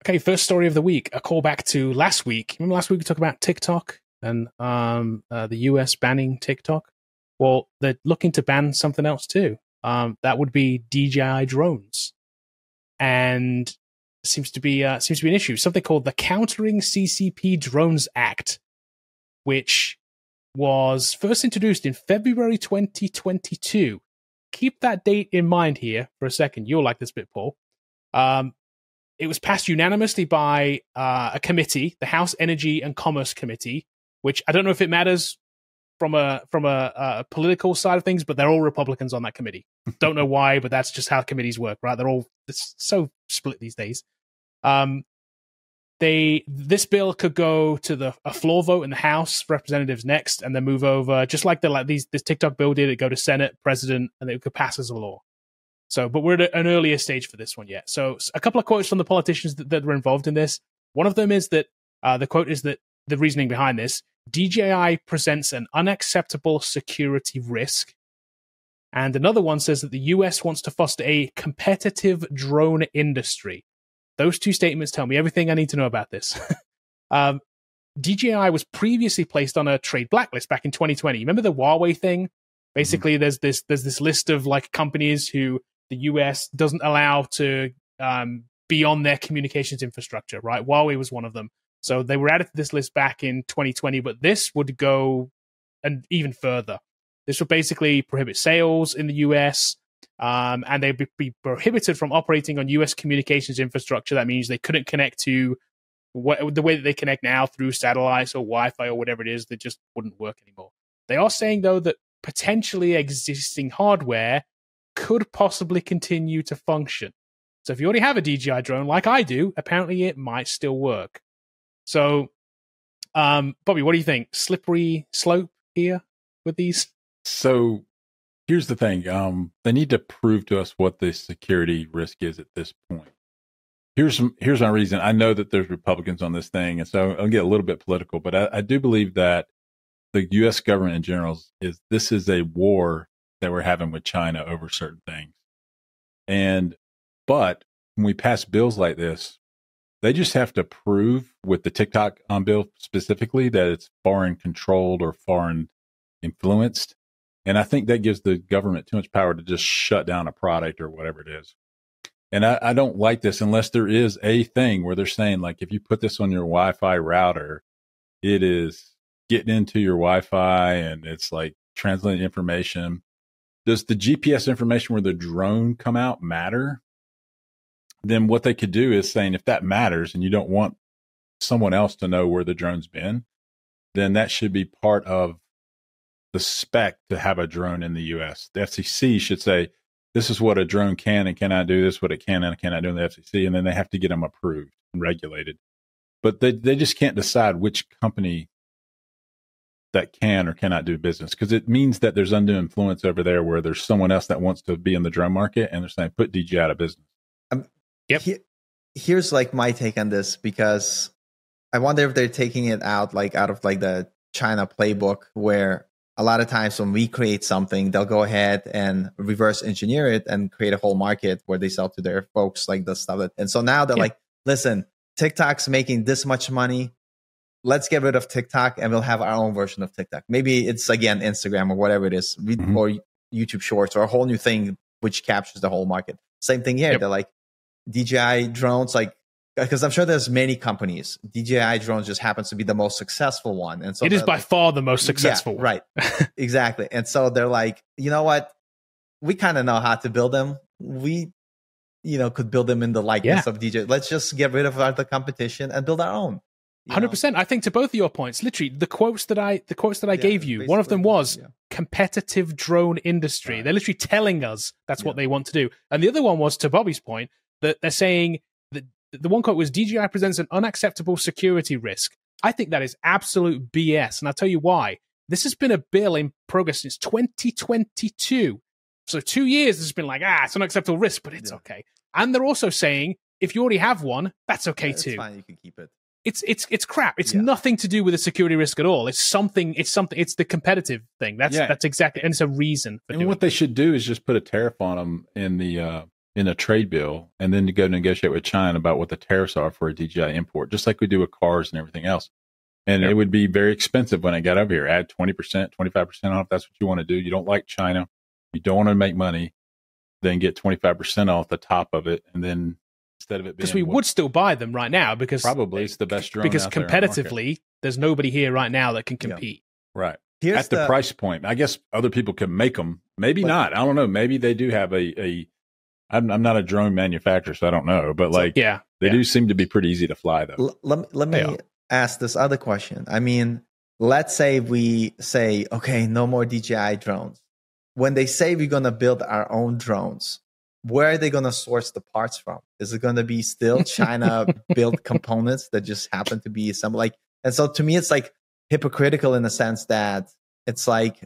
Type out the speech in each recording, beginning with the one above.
Okay, first story of the week. A callback to last week. Remember last week we talked about TikTok and the US banning TikTok? Well, they're looking to ban something else too. That would be DJI drones. And seems to be an issue. Something called the Countering CCP Drones Act, which was first introduced in February 2022. Keep that date in mind here for a second. You'll like this bit, Paul. It was passed unanimously by a committee, the House Energy and Commerce Committee, which I don't know if it matters from a political side of things, but they're all Republicans on that committee. Don't know why, but that's just how committees work, right? It's so split these days. This bill could go to a floor vote in the House Representatives next, and then move over, just like this TikTok bill did. It go to Senate, President, and it could pass as a law. So, but we're at an earlier stage for this one yet. So, a couple of quotes from the politicians that were involved in this. One of them is that the quote is that the reasoning behind this: DJI presents an unacceptable security risk. And another one says that the US wants to foster a competitive drone industry. Those two statements tell me everything I need to know about this. DJI was previously placed on a trade blacklist back in 2020. Remember the Huawei thing? Basically, there's this list of like companies who the US doesn't allow to be on their communications infrastructure, right? Huawei was one of them. So they were added to this list back in 2020, but this would go even further. This would basically prohibit sales in the US, and they'd be prohibited from operating on US communications infrastructure. That means they couldn't connect to the way that they connect now through satellites or Wi-Fi or whatever it is. That just wouldn't work anymore. They are saying, though, that potentially existing hardware could possibly continue to function. So if you already have a DJI drone, like I do, apparently it might still work. So, Bobby, what do you think? Slippery slope here with these? So here's the thing. They need to prove to us what the security risk is at this point. Here's my reason. I know that there's Republicans on this thing, and so I'll get a little bit political, but I do believe that the U.S. government in general this is a war that we're having with China over certain things. But when we pass bills like this, they just have to prove with the TikTok bill specifically that it's foreign controlled or foreign influenced. And I think that gives the government too much power to just shut down a product or whatever it is. And I don't like this unless there is a thing where they're saying, like, if you put this on your Wi-Fi router, it is getting into your Wi-Fi and it's like translating information. Does the GPS information where the drone come out matter? Then what they could do is saying, if that matters and you don't want someone else to know where the drone's been, then that should be part of the spec to have a drone in the U.S. The FCC should say, this is what a drone can and cannot do, this is what it can and cannot do in the FCC, and then they have to get them approved and regulated. But they just can't decide which company that can or cannot do business, because it means that there's undue influence over there where there's someone else that wants to be in the drone market, and they're saying, put DJI out of business. Yep. Here's like my take on this, because I wonder if they're taking it out of the China playbook, where a lot of times when we create something, they'll go ahead and reverse engineer it and create a whole market where they sell to their folks like the stuff. And so now they're like, listen, TikTok's making this much money. Let's get rid of TikTok and we'll have our own version of TikTok. Maybe it's, again, Instagram or whatever it is, or YouTube Shorts, or a whole new thing which captures the whole market. Same thing here. Yep. They're like, DJI drones, like, because I'm sure there's many companies. DJI drones just happens to be the most successul one. And so it is by far the most successful one. Right. Exactly. And so they're like, you know what? We kind of know how to build them. We, could build them in the likeness of DJI. Let's just get rid of the competition and build our own. 100%. I think to both of your points, literally the quotes that I gave you, one of them was competitive drone industry. Right. They're literally telling us that's what they want to do. And the other one was, to Bobby's point, that they're saying that the one quote was, DJI presents an unacceptable security risk. I think that is absolute BS. And I'll tell you why. This has been a bill in progress since 2022. So 2 years has been like, it's an unacceptable risk, but it's okay. And they're also saying, if you already have one, that's okay too. It's fine, you can keep it. It's crap. It's nothing to do with a security risk at all. It's the competitive thing. That's exactly, and it's a reason for doing what they should do is just put a tariff on them in in a trade bill and then to go negotiate with China about what the tariffs are for a DJI import, just like we do with cars and everything else. And it would be very expensive when it got over here. Add 20%, 25% off. That's what you want to do. You don't like China. You don't want to make money. Then get 25% off the top of it. And then instead of it being. Because we would still buy them right now because. Probably it's the best drone. Because out there competitively, there's nobody here right now that can compete. Yeah. Right. Here's at the price point. I guess other people can make them. Maybe not. I don't know. Maybe they do have I'm not a drone manufacturer, so I don't know. But they do seem to be pretty easy to fly, though. Let me ask this other question. I mean, let's say we say, okay, no more DJI drones. When they say we're going to build our own drones, where are they going to source the parts from? Is it going to be still China built components that just happen to be some and so to me, it's like hypocritical in the sense that it's like,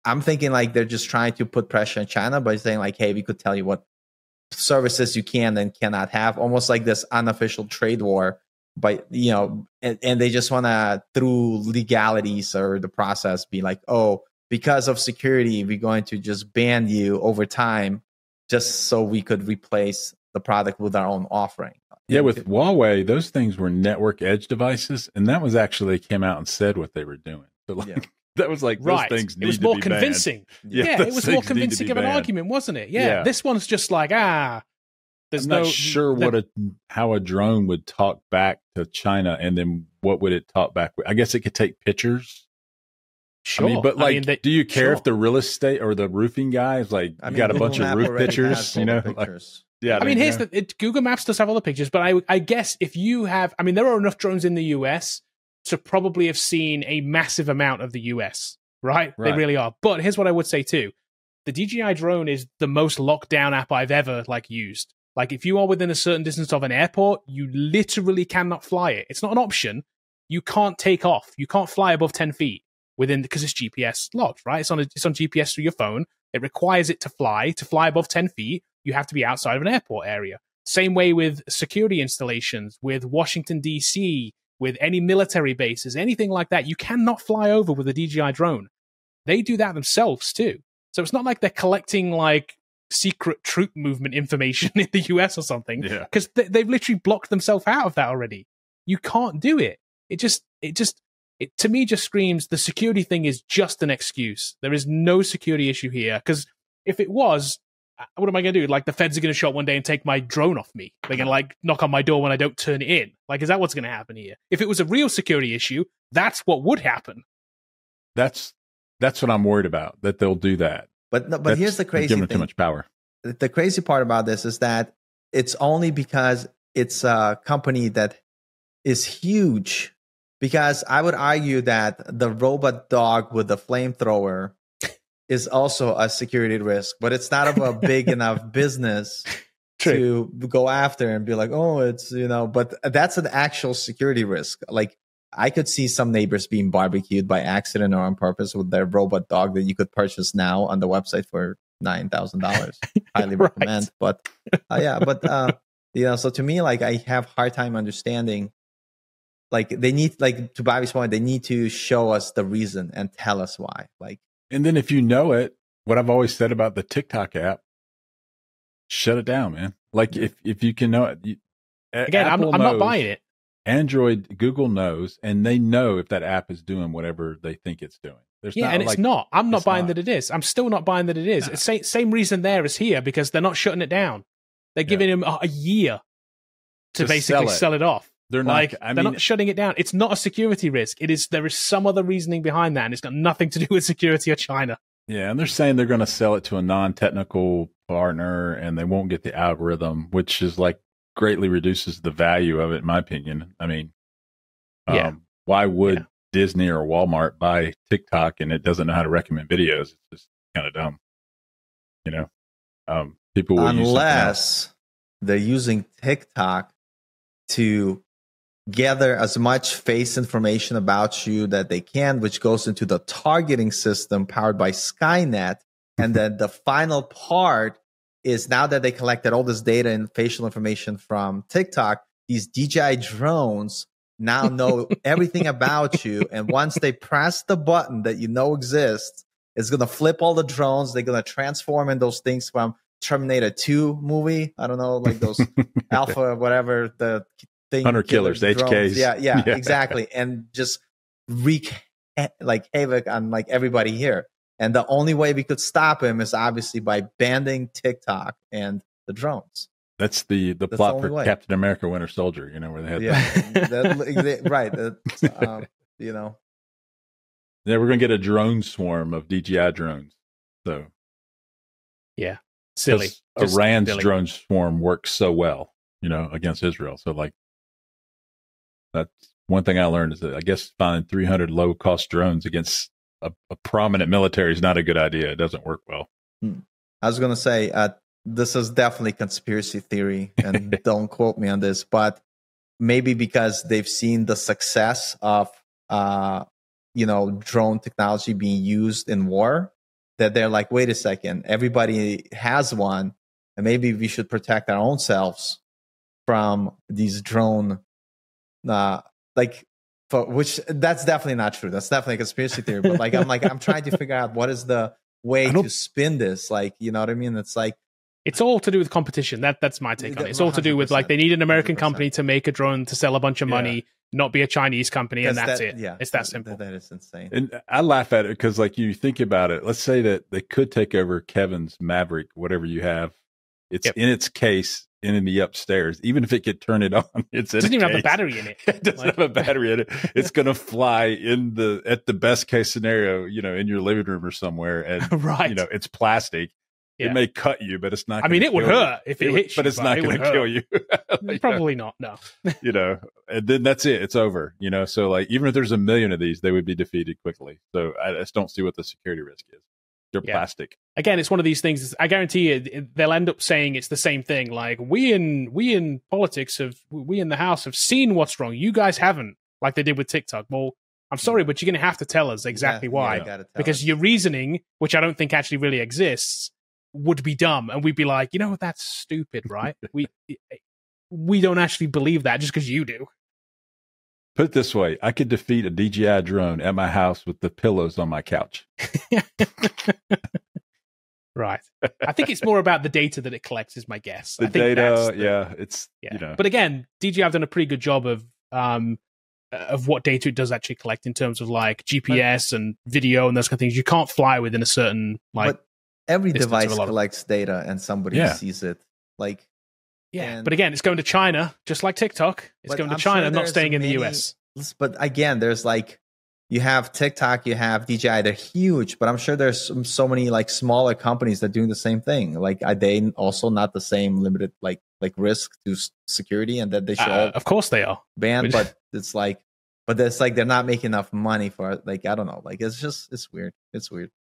I'm thinking like they're just trying to put pressure on China by saying like, hey, we could tell you what services you can and cannot have, almost like this unofficial trade war. But, and they just want to, through legalities or the process, be like, oh, because of security, we're going to just ban you over time just so we could replace the product with our own offering. Yeah, with Huawei, those things were network edge devices. And that was actually, they came out and said what they were doing. So that was like, those things need to be banned. It was more convincing. Yeah, it was more convincing of an argument, wasn't it? Yeah, this one's just like, I'm not sure how a drone would talk back to China, and then what would it talk back with? I guess it could take pictures. Sure, I mean, but do you care if the real estate or the roofing guy is like, you got a bunch of roof pictures, I mean, here's Google Maps does have all the pictures, but I guess if you have, I mean, there are enough drones in the US to probably have seen a massive amount of the US, right? They really are. But here's what I would say too: the DJI drone is the most locked down app I've ever used. Like, if you are within a certain distance of an airport, you literally cannot fly it. It's not an option. You can't take off. You can't fly above 10 feet because it's GPS locked, right? It's on GPS through your phone. It requires it to fly above 10 feet. You have to be outside of an airport area. Same way with security installations, with Washington, D.C., with any military bases, anything like that. You cannot fly over with a DJI drone. They do that themselves too. So it's not like they're collecting secret troop movement information in the US or something, because they've literally blocked themselves out of that already. You can't do it. It to me just screams the security thing is just an excuse. There is no security issue here, because if it was, what am I going to do? Like, the feds are going to show up one day and take my drone off me. They're going to knock on my door when I don't turn it in. Is that what's going to happen here? If it was a real security issue, that's what would happen. That's what I'm worried about, that they'll do that. But here's the crazy thing. Too much power. The crazy part about this is that it's only because it's a company that is huge. Because I would argue that the robot dog with the flamethrower is also a security risk, but it's not of a big enough business to go after and be like, oh, it's, but that's an actual security risk. Like, I could see some neighbors being barbecued by accident or on purpose with their robot dog that you could purchase now on the website for $9,000. Highly recommend. But so to me, I have hard time understanding. They need, to Bobby's point, they need to show us the reason and tell us why. And then if you know it, what I've always said about the TikTok app, shut it down, man. If you can know it. Again, I'm not buying it. Android, Google knows, and they know if that app is doing whatever they think it's doing. It's not. I'm not buying that it is. I'm still not buying that it is. No. It's same reason there as here, because they're not shutting it down. They're giving him a year to basically sell it off. They're not. They're not shutting it down. It's not a security risk. There is some other reasoning behind that, and it's got nothing to do with security or China. Yeah, and they're saying they're going to sell it to a non-technical partner, and they won't get the algorithm, which is greatly reduces the value of it, in my opinion. I mean, why would Disney or Walmart buy TikTok and it doesn't know how to recommend videos? It's just kind of dumb. People will unless they're using TikTok to gather as much face information about you that they can, which goes into the targeting system powered by Skynet. And then the final part is, now that they collected all this data and facial information from TikTok, these DJI drones now know everything about you. And once they press the button that exists, it's going to flip all the drones. They're going to transform in those things from Terminator 2 movie. I don't know, like those Alpha, whatever the thing. Hunter killers, HKs. Yeah, exactly. And just wreak like havoc on like everybody here. And the only way we could stop him is obviously by banning TikTok and the drones. That's the plot for Captain America: Winter Soldier. You know, where they had right. You know, yeah, we're gonna get a drone swarm of DJI drones. So yeah, silly. Iran's drone swarm works so well, you know, against Israel. So like, that's one thing I learned is that I guess finding 300 low cost drones against a prominent military is not a good idea. It doesn't work well. I was going to say, this is definitely conspiracy theory, and don't quote me on this, but maybe because they've seen the success of, drone technology being used in war, that they're like, wait a second, everybody has one, and maybe we should protect our own selves from these drone, which that's definitely not true. That's definitely a conspiracy theory. But I'm trying to figure out what is the way to spin this. Like, you know what I mean? It's like, it's all to do with competition. That's my take on it. It's all to do with like they need an American 100%. Company to make a drone to sell a bunch of money, not be a Chinese company, and that's it. Yeah, it's that simple. That is insane. And I laugh at it because like you think about it. Let's say that they could take over Kevin's Maverick, whatever you have. It's in its case in the upstairs. Even if it could turn it on, it doesn't even have a battery in it. It doesn't have a battery in it. It's going to fly at the best case scenario, you know, in your living room or somewhere, and right. You know, it's plastic. Yeah. It may cut you, but it's not. I mean, it would hurt if it hits you, but it's not going to kill you. Probably not. No. You know, and then that's it. It's over. You know, so like even if there's a million of these, they would be defeated quickly. So I just don't see what the security risk is. They're plastic. Again, it's one of these things. I guarantee you, they'll end up saying it's the same thing. Like we in politics we in the House have seen what's wrong. You guys haven't, like they did with TikTok. Well, I'm sorry, but you're going to have to tell us exactly why, because your reasoning, which I don't think actually really exists, would be dumb, and we'd be like, you know, that's stupid, right? we don't actually believe that just because you do. Put it this way, I could defeat a DJI drone at my house with the pillows on my couch. Right. I think it's more about the data that it collects is my guess. The I think data, it's yeah. You know. But again, DJI have done a pretty good job of what data it does actually collect in terms of like GPS and video and those kind of things. You can't fly within a certain like. But every device collects data and somebody sees it. Like, but again, it's going to China, just like TikTok. It's going to China, not staying in the US. But again, there's like, you have TikTok, you have DJI, they're huge, but I'm sure there's so many like smaller companies that are doing the same thing. Like, are they also not the same limited like risk to security, and that they should all of course they are banned, but it's like they're not making enough money for it. Like, I don't know. Like, it's weird. It's weird.